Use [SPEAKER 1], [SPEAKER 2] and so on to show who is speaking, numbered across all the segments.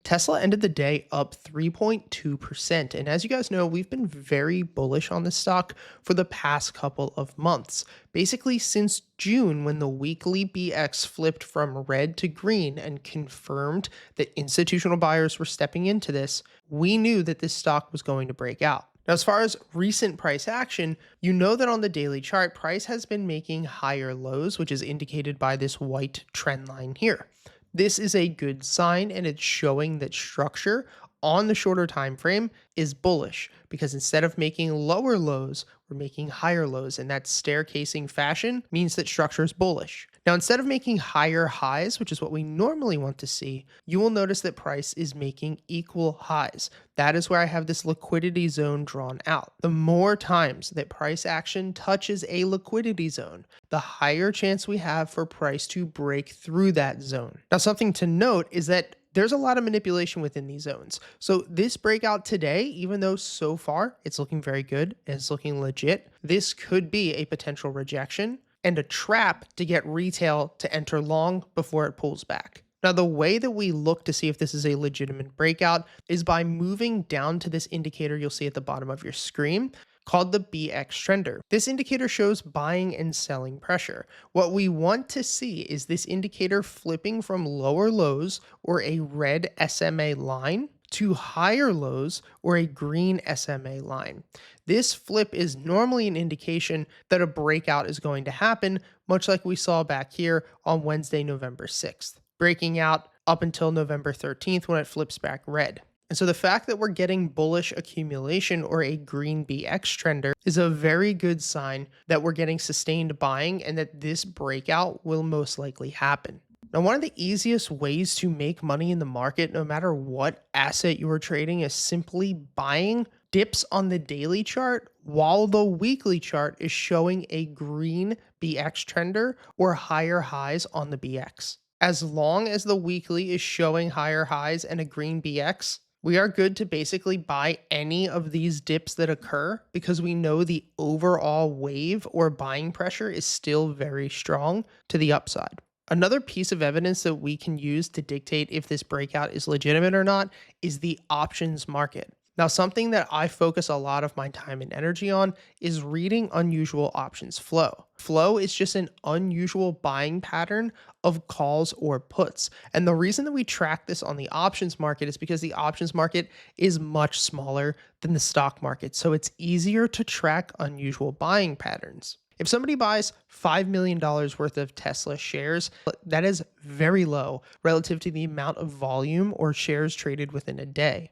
[SPEAKER 1] Tesla ended the day up 3.2%. And as you guys know, we've been very bullish on this stock for the past couple of months. Basically, since June, when the weekly BX flipped from red to green and confirmed that institutional buyers were stepping into this, we knew that this stock was going to break out. Now, as far as recent price action, you know that on the daily chart, price has been making higher lows, which is indicated by this white trend line here. This is a good sign, and it's showing that structure on the shorter time frame is bullish, because instead of making lower lows, we're making higher lows, and that staircasing fashion means that structure is bullish. Now, instead of making higher highs, which is what we normally want to see, you will notice that price is making equal highs. That is where I have this liquidity zone drawn out. The more times that price action touches a liquidity zone, the higher chance we have for price to break through that zone. Now, something to note is that there's a lot of manipulation within these zones. So this breakout today, even though so far it's looking very good and it's looking legit, this could be a potential rejection and a trap to get retail to enter long before it pulls back. Now, the way that we look to see if this is a legitimate breakout is by moving down to this indicator you'll see at the bottom of your screen, called the BX trender. This indicator shows buying and selling pressure. What we want to see is this indicator flipping from lower lows or a red SMA line to higher lows or a green SMA line. This flip is normally an indication that a breakout is going to happen, much like we saw back here on Wednesday, November 6th, breaking out up until November 13th when it flips back red. And so the fact that we're getting bullish accumulation or a green BX trender is a very good sign that we're getting sustained buying and that this breakout will most likely happen. Now, one of the easiest ways to make money in the market, no matter what asset you are trading, is simply buying dips on the daily chart while the weekly chart is showing a green BX trender or higher highs on the BX. As long as the weekly is showing higher highs and a green BX, we are good to basically buy any of these dips that occur because we know the overall wave or buying pressure is still very strong to the upside. Another piece of evidence that we can use to dictate if this breakout is legitimate or not is the options market. Now, something that I focus a lot of my time and energy on is reading unusual options flow. Flow is just an unusual buying pattern of calls or puts. And the reason that we track this on the options market is because the options market is much smaller than the stock market. So it's easier to track unusual buying patterns. If somebody buys $5 million worth of Tesla shares, that is very low relative to the amount of volume or shares traded within a day.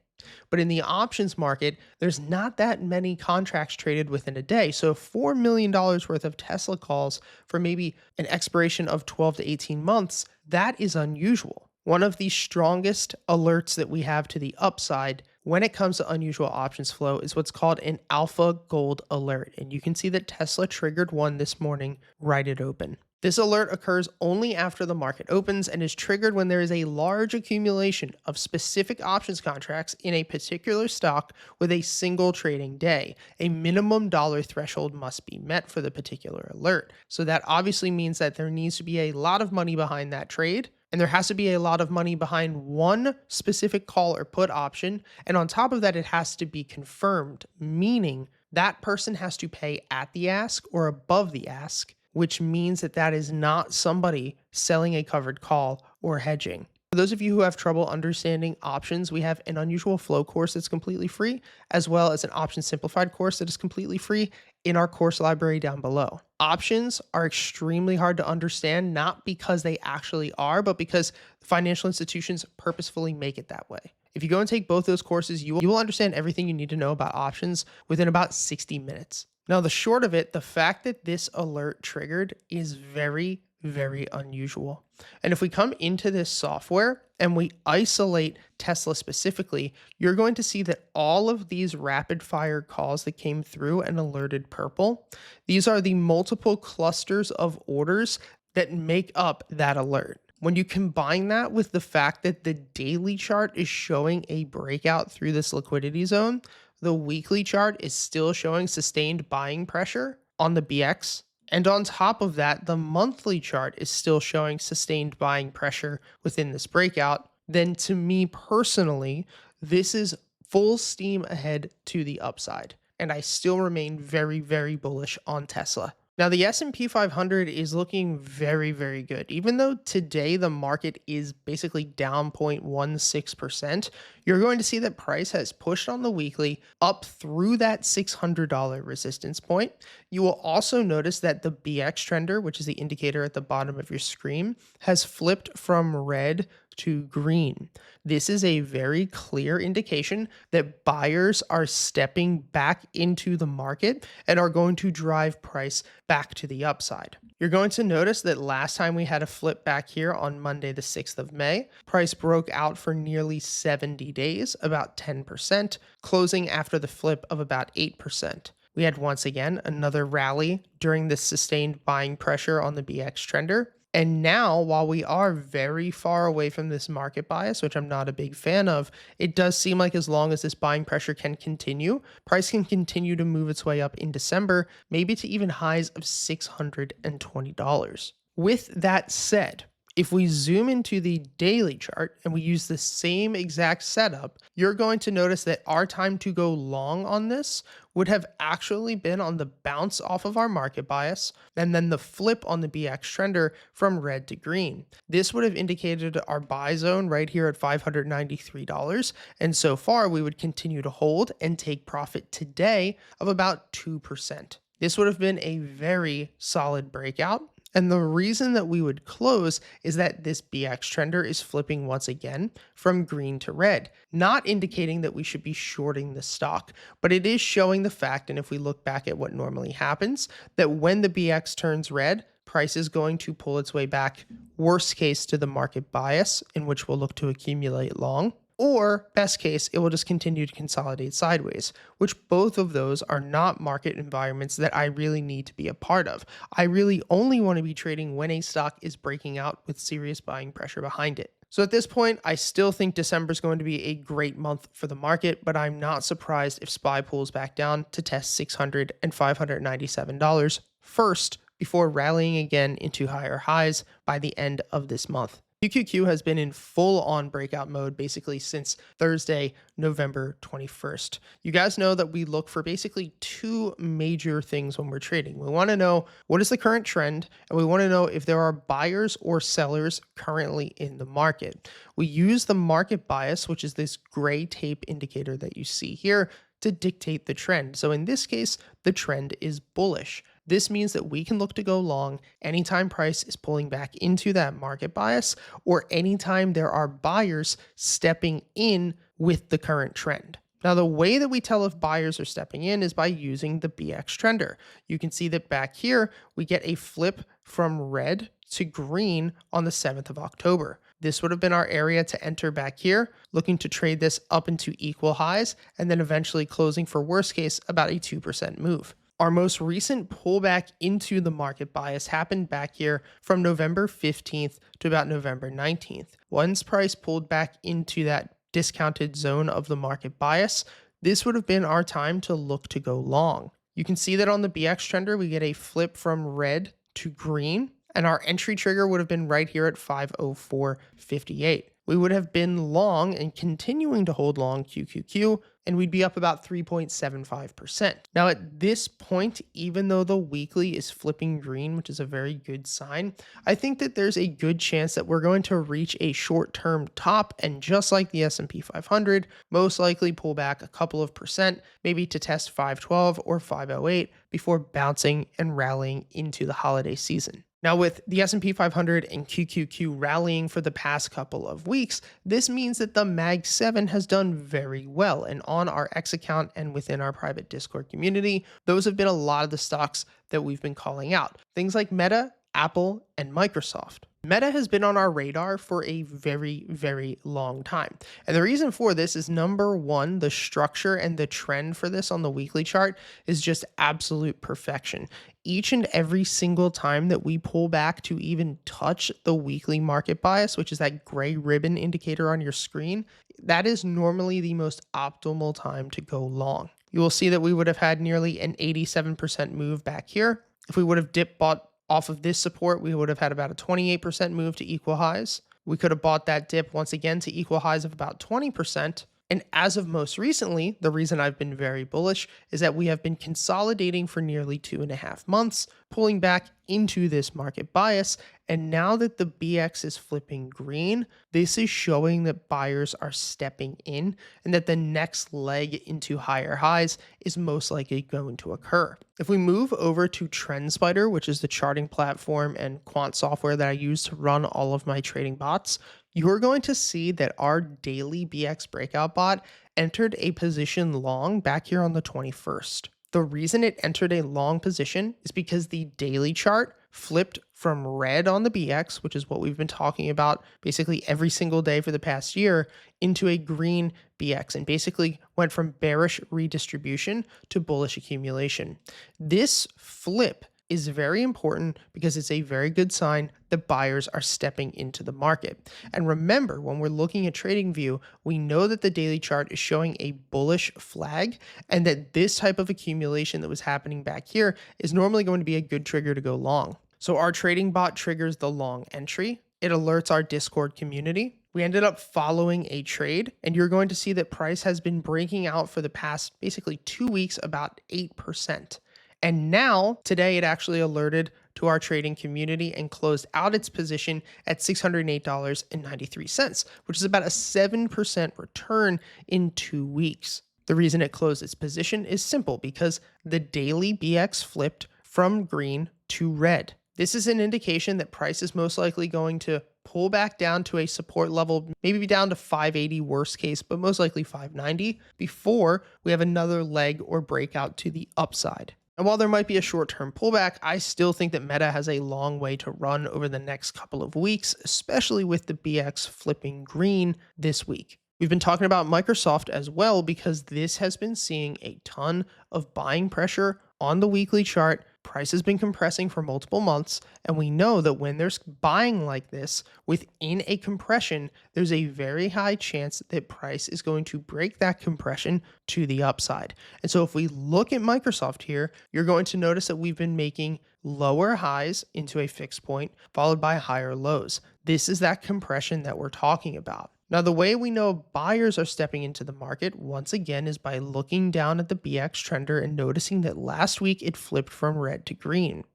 [SPEAKER 1] But in the options market, there's not that many contracts traded within a day. So $4 million worth of Tesla calls for maybe an expiration of 12 to 18 months, that is unusual. One of the strongest alerts that we have to the upside when it comes to unusual options flow is what's called an alpha gold alert. And you can see that Tesla triggered one this morning right at open. This alert occurs only after the market opens and is triggered when there is a large accumulation of specific options contracts in a particular stock with a single trading day. A minimum dollar threshold must be met for the particular alert. So that obviously means that there needs to be a lot of money behind that trade. And there has to be a lot of money behind one specific call or put option. And on top of that, it has to be confirmed, meaning that person has to pay at the ask or above the ask, which means that that is not somebody selling a covered call or hedging. For those of you who have trouble understanding options, we have an unusual flow course that's completely free, as well as an options simplified course that is completely free in our course library down below. Options are extremely hard to understand, not because they actually are, but because financial institutions purposefully make it that way. If you go and take both those courses, you will understand everything you need to know about options within about 60 minutes. Now, the short of it, the fact that this alert triggered is very, very unusual. And if we come into this software and we isolate Tesla specifically, you're going to see that all of these rapid fire calls that came through and alerted purple, these are the multiple clusters of orders that make up that alert. When you combine that with the fact that the daily chart is showing a breakout through this liquidity zone, the weekly chart is still showing sustained buying pressure on the BX. And on top of that, the monthly chart is still showing sustained buying pressure within this breakout. then to me personally, this is full steam ahead to the upside. And I still remain very, very bullish on Tesla. Now, the S&P 500 is looking very, very good. Even though today the market is basically down 0.16%, you're going to see that price has pushed on the weekly up through that $600 resistance point. You will also notice that the BX trender, which is the indicator at the bottom of your screen, has flipped from red to green. This is a very clear indication that buyers are stepping back into the market and are going to drive price back to the upside. You're going to notice that last time we had a flip back here on Monday, the 6th of May, price broke out for nearly 70 days, about 10%, closing after the flip of about 8%. We had once again another rally during this sustained buying pressure on the BX trender. And now, while we are very far away from this market bias, which I'm not a big fan of, it does seem like as long as this buying pressure can continue, price can continue to move its way up in December, maybe to even highs of $620. With that said, if we zoom into the daily chart and we use the same exact setup, you're going to notice that our time to go long on this would have actually been on the bounce off of our market bias and then the flip on the BX trender from red to green. This would have indicated our buy zone right here at $593. And so far, we would continue to hold and take profit today of about 2%. This would have been a very solid breakout. And the reason that we would close is that this BX trender is flipping once again from green to red, not indicating that we should be shorting the stock, but it is showing the fact, and if we look back at what normally happens, that when the BX turns red, price is going to pull its way back, worst case to the market bias, in which we'll look to accumulate long. Or, best case, it will just continue to consolidate sideways, which both of those are not market environments that I really need to be a part of. I really only want to be trading when a stock is breaking out with serious buying pressure behind it. So at this point, I still think December is going to be a great month for the market, but I'm not surprised if SPY pulls back down to test $600 and $597 first before rallying again into higher highs by the end of this month. QQQ has been in full-on breakout mode basically since Thursday, November 21st. You guys know that we look for basically two major things when we're trading. We want to know what is the current trend, and we want to know if there are buyers or sellers currently in the market. We use the market bias, which is this gray tape indicator that you see here, to dictate the trend. So in this case, the trend is bullish. This means that we can look to go long anytime price is pulling back into that market bias or anytime there are buyers stepping in with the current trend. Now, the way that we tell if buyers are stepping in is by using the BX trender. You can see that back here, we get a flip from red to green on the 7th of October. This would have been our area to enter back here, looking to trade this up into equal highs, and then eventually closing for worst case about a 2% move. Our most recent pullback into the market bias happened back here from November 15th to about November 19th. Once price pulled back into that discounted zone of the market bias, this would have been our time to look to go long. You can see that on the BX trender, we get a flip from red to green, and our entry trigger would have been right here at 504.58. We would have been long and continuing to hold long QQQ, and we'd be up about 3.75%. Now at this point, even though the weekly is flipping green, which is a very good sign, I think that there's a good chance that we're going to reach a short-term top, and just like the S&P 500, most likely pull back a couple of percent, maybe to test 512 or 508 before bouncing and rallying into the holiday season. Now, with the S&P 500 and QQQ rallying for the past couple of weeks, this means that the Mag 7 has done very well. And on our X account and within our private Discord community, those have been a lot of the stocks that we've been calling out. Things like Meta, Apple, and Microsoft. Meta has been on our radar for a very, very long time. And the reason for this is number one, the structure and the trend for this on the weekly chart is just absolute perfection. Each and every single time that we pull back to even touch the weekly market bias, which is that gray ribbon indicator on your screen, that is normally the most optimal time to go long. You will see that we would have had nearly an 87% move back here. If we would have bought off of this support, we would have had about a 28% move to equal highs. We could have bought that dip once again to equal highs of about 20%. And as of most recently, the reason I've been very bullish is that we have been consolidating for nearly 2.5 months, pulling back into this market bias. And now that the BX is flipping green, this is showing that buyers are stepping in and that the next leg into higher highs is most likely going to occur. If we move over to TrendSpider, which is the charting platform and quant software that I use to run all of my trading bots, you're going to see that our daily BX breakout bot entered a position long back here on the 21st. The reason it entered a long position is because the daily chart flipped from red on the BX, which is what we've been talking about basically every single day for the past year, into a green BX and basically went from bearish redistribution to bullish accumulation. This flip is very important because it's a very good sign that buyers are stepping into the market. And remember, when we're looking at TradingView, we know that the daily chart is showing a bullish flag and that this type of accumulation that was happening back here is normally going to be a good trigger to go long. So our trading bot triggers the long entry. It alerts our Discord community. We ended up following a trade, and you're going to see that price has been breaking out for the past basically 2 weeks about 8%. And now, today, it actually alerted to our trading community and closed out its position at $608.93, which is about a 7% return in 2 weeks. The reason it closed its position is simple because the daily BX flipped from green to red. This is an indication that price is most likely going to pull back down to a support level, maybe down to 580 worst case, but most likely 590 before we have another leg or breakout to the upside. And while there might be a short-term pullback, I still think that Meta has a long way to run over the next couple of weeks, especially with the BX flipping green this week. We've been talking about Microsoft as well because this has been seeing a ton of buying pressure on the weekly chart. Price has been compressing for multiple months, and we know that when there's buying like this within a compression, there's a very high chance that price is going to break that compression to the upside. And so if we look at Microsoft here, you're going to notice that we've been making lower highs into a fixed point followed by higher lows. This is that compression that we're talking about. Now, the way we know buyers are stepping into the market, once again, is by looking down at the BX trender and noticing that last week it flipped from red to green.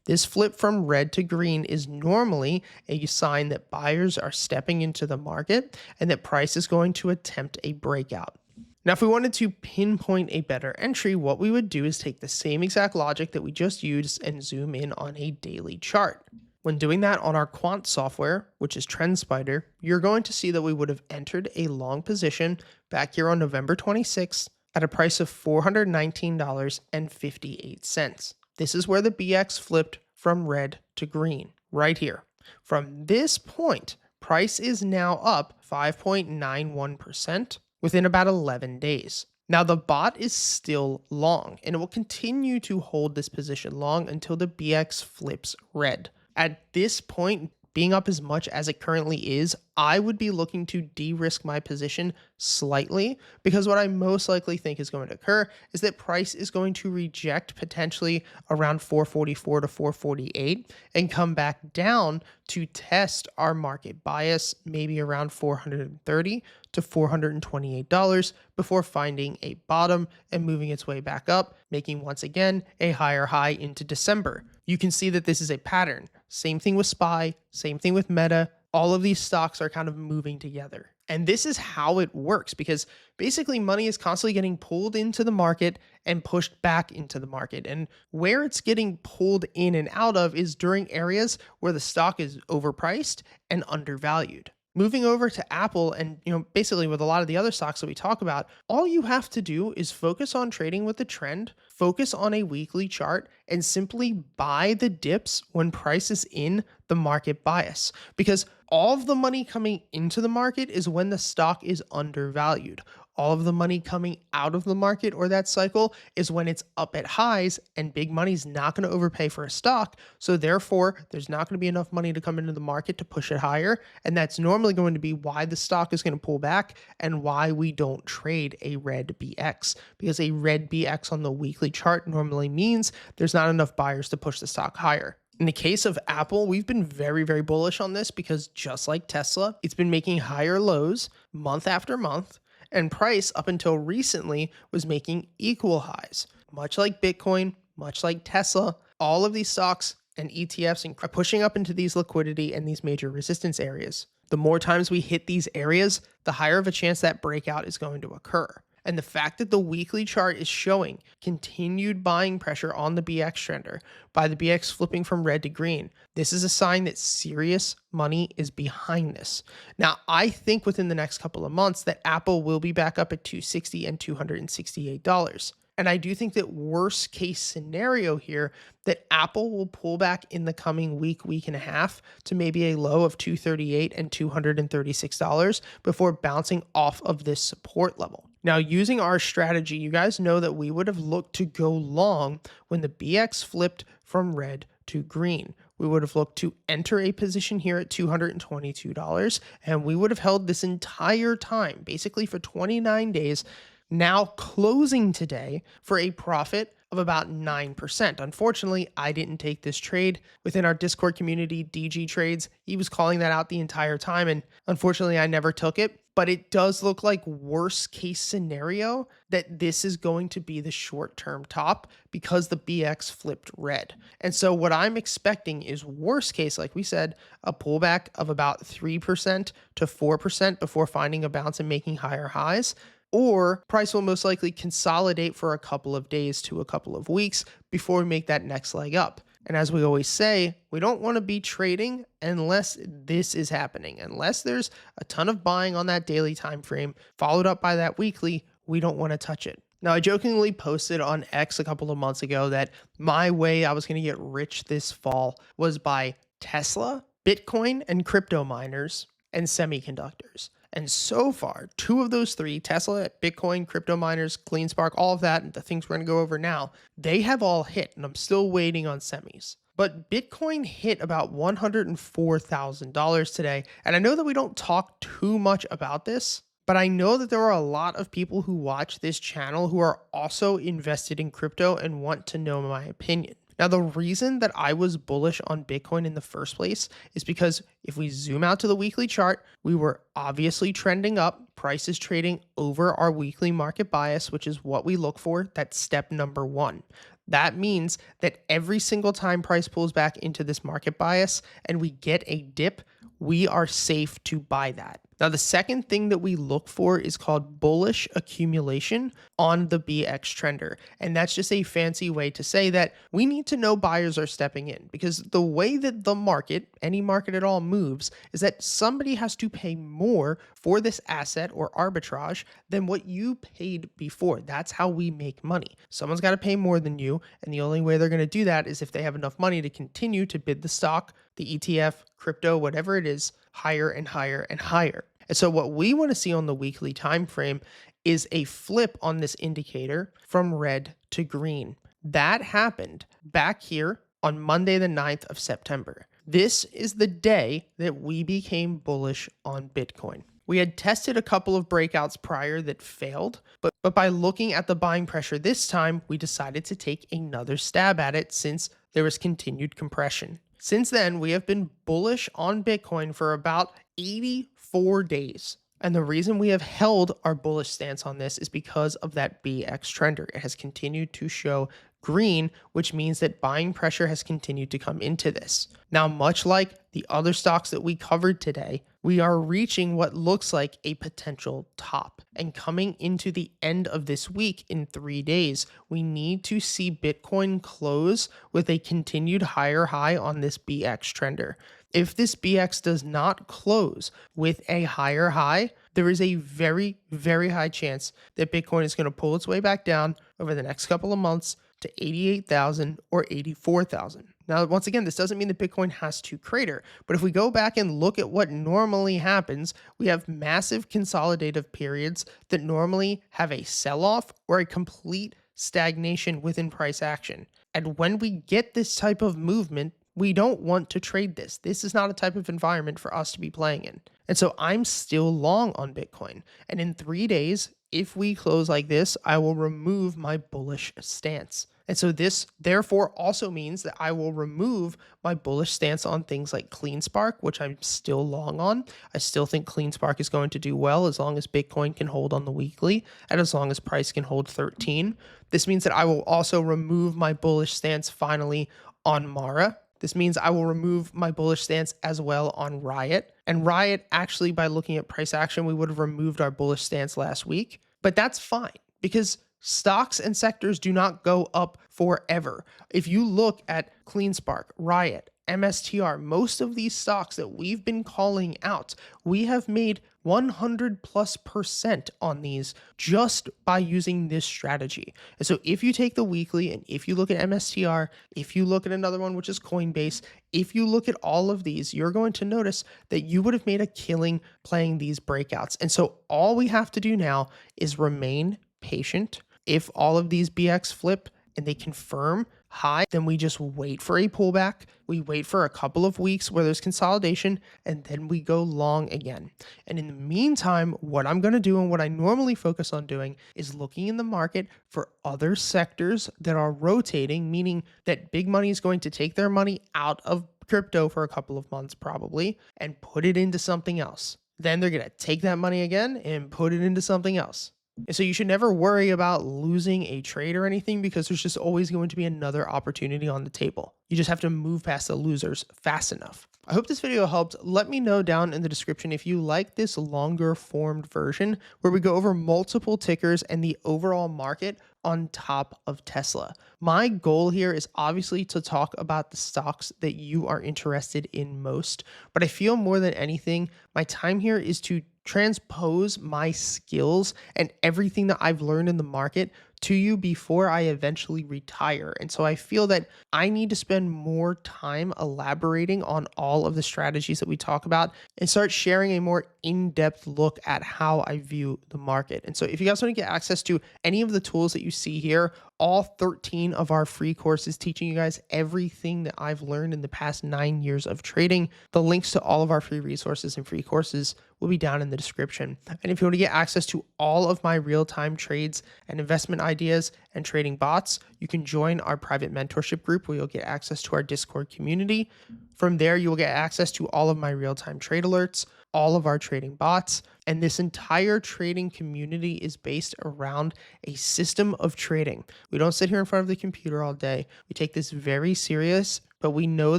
[SPEAKER 1] This flip from red to green is normally a sign that buyers are stepping into the market and that price is going to attempt a breakout. Now, if we wanted to pinpoint a better entry, what we would do is take the same exact logic that we just used and zoom in on a daily chart. When doing that on our quant software, which is TrendSpider, you're going to see that we would have entered a long position back here on November 26th at a price of $419.58. This is where the BX flipped from red to green, right here. From this point, price is now up 5.91% within about 11 days. Now, the bot is still long, and it will continue to hold this position long until the BX flips red. At this point, being up as much as it currently is, I would be looking to de-risk my position slightly because what I most likely think is going to occur is that price is going to reject potentially around 444 to 448 and come back down to test our market bias, maybe around $430 to $428 before finding a bottom and moving its way back up, making once again a higher high into December. You can see that this is a pattern. Same thing with SPY, same thing with Meta. All of these stocks are kind of moving together. And this is how it works because basically money is constantly getting pulled into the market and pushed back into the market. And where it's getting pulled in and out of is during areas where the stock is overpriced and undervalued. Moving over to Apple and, basically with a lot of the other stocks that we talk about, all you have to do is focus on trading with the trend, focus on a weekly chart, and simply buy the dips when price is in the market bias. Because all of the money coming into the market is when the stock is undervalued. All of the money coming out of the market or that cycle is when it's up at highs and big money's not going to overpay for a stock. So therefore, there's not going to be enough money to come into the market to push it higher. And that's normally going to be why the stock is going to pull back and why we don't trade a red BX. Because a red BX on the weekly chart normally means there's not enough buyers to push the stock higher. In the case of Apple, we've been very, very bullish on this because just like Tesla, it's been making higher lows month after month, and price up until recently was making equal highs. Much like Bitcoin, much like Tesla, all of these stocks and ETFs are pushing up into these liquidity and these major resistance areas. The more times we hit these areas, the higher of a chance that breakout is going to occur. And the fact that the weekly chart is showing continued buying pressure on the BX trender by the BX flipping from red to green, this is a sign that serious money is behind this. Now, I think within the next couple of months that Apple will be back up at $260 and $268. And I do think that worst case scenario here, that Apple will pull back in the coming week and a half to maybe a low of $238 and $236 before bouncing off of this support level. Now, using our strategy, you guys know that we would have looked to go long when the BX flipped from red to green. We would have looked to enter a position here at $222, and we would have held this entire time, basically for 29 days, now closing today for a profit of about 9%. Unfortunately, I didn't take this trade. Within our Discord community, DG Trades, he was calling that out the entire time, and unfortunately, I never took it. But it does look like worst case scenario that this is going to be the short-term top because the BX flipped red. And so what I'm expecting is worst case, like we said, a pullback of about 3% to 4% before finding a bounce and making higher highs. Or price will most likely consolidate for a couple of days to a couple of weeks before we make that next leg up. And as we always say, we don't want to be trading unless this is happening. Unless there's a ton of buying on that daily time frame, followed up by that weekly, we don't want to touch it. Now, I jokingly posted on X a couple of months ago that my way I was going to get rich this fall was by Tesla, Bitcoin, and crypto miners, and semiconductors. And so far, two of those three, Tesla, Bitcoin, crypto miners, CleanSpark, all of that, and the things we're going to go over now, they have all hit, and I'm still waiting on semis. But Bitcoin hit about $104,000 today, and I know that we don't talk too much about this, but I know that there are a lot of people who watch this channel who are also invested in crypto and want to know my opinion. Now, the reason that I was bullish on Bitcoin in the first place is because if we zoom out to the weekly chart, we were obviously trending up. Price is trading over our weekly market bias, which is what we look for. That's step number one. That means that every single time price pulls back into this market bias and we get a dip, we are safe to buy that. Now, the second thing that we look for is called bullish accumulation on the BX trender. And that's just a fancy way to say that we need to know buyers are stepping in, because the way that the market, any market at all, moves is that somebody has to pay more for this asset or arbitrage than what you paid before. That's how we make money. Someone's got to pay more than you. And the only way they're going to do that is if they have enough money to continue to bid the stock, the ETF, crypto, whatever it is, higher and higher and higher. And so what we want to see on the weekly time frame is a flip on this indicator from red to green. That happened back here on Monday, the 9th of September. This is the day that we became bullish on Bitcoin. We had tested a couple of breakouts prior that failed, but by looking at the buying pressure this time, we decided to take another stab at it since there was continued compression. Since then, we have been bullish on Bitcoin for about 84 days. And the reason we have held our bullish stance on this is because of that BX trender. It has continued to show green, which means that buying pressure has continued to come into this. Now, much like the other stocks that we covered today, we are reaching what looks like a potential top. And coming into the end of this week in 3 days, we need to see Bitcoin close with a continued higher high on this BX trender. If this BX does not close with a higher high, there is a very, very high chance that Bitcoin is going to pull its way back down over the next couple of months to 88,000 or 84,000. Now, once again, this doesn't mean that Bitcoin has to crater, but if we go back and look at what normally happens, we have massive consolidative periods that normally have a sell-off or a complete stagnation within price action. And when we get this type of movement, we don't want to trade this. This is not a type of environment for us to be playing in. And so I'm still long on Bitcoin. And in 3 days, if we close like this, I will remove my bullish stance. And so this therefore also means that I will remove my bullish stance on things like CleanSpark, which I'm still long on. I still think CleanSpark is going to do well as long as Bitcoin can hold on the weekly and as long as price can hold 13. This means that I will also remove my bullish stance finally on Mara. This means I will remove my bullish stance as well on Riot. And Riot, actually, by looking at price action, we would have removed our bullish stance last week. But that's fine because stocks and sectors do not go up forever. If you look at CleanSpark, Riot, MSTR, most of these stocks that we've been calling out, we have made 100+% on these just by using this strategy. And so if you take the weekly and if you look at MSTR, if you look at another one, which is Coinbase, if you look at all of these, you're going to notice that you would have made a killing playing these breakouts. And so all we have to do now is remain patient. If all of these BX flip and they confirm high, then we just wait for a pullback. We wait for a couple of weeks where there's consolidation, and then we go long again. And in the meantime, what I'm going to do and what I normally focus on doing is looking in the market for other sectors that are rotating, meaning that big money is going to take their money out of crypto for a couple of months probably and put it into something else. Then they're going to take that money again and put it into something else. And so you should never worry about losing a trade or anything because there's just always going to be another opportunity on the table. You just have to move past the losers fast enough. I hope this video helped. Let me know down in the description if you like this longer formed version where we go over multiple tickers and the overall market on top of Tesla. My goal here is obviously to talk about the stocks that you are interested in most, but I feel more than anything, my time here is to transpose my skills and everything that I've learned in the market to you before I eventually retire. And so I feel that I need to spend more time elaborating on all of the strategies that we talk about and start sharing a more in-depth look at how I view the market. And so if you guys want to get access to any of the tools that you see here, all 13 of our free courses teaching you guys everything that I've learned in the past 9 years of trading. The links to all of our free resources and free courses will be down in the description. And if you want to get access to all of my real-time trades and investment ideas and trading bots, you can join our private mentorship group where you'll get access to our Discord community. From there, you will get access to all of my real-time trade alerts, all of our trading bots, and this entire trading community is based around a system of trading. We don't sit here in front of the computer all day. We take this very serious, but we know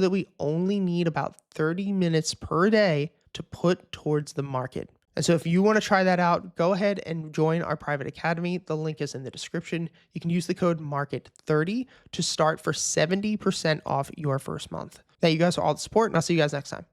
[SPEAKER 1] that we only need about 30 minutes per day to put towards the market. And so if you want to try that out, go ahead and join our private academy. The link is in the description. You can use the code MARKET30 to start for 70% off your first month. Thank you guys for all the support, and I'll see you guys next time.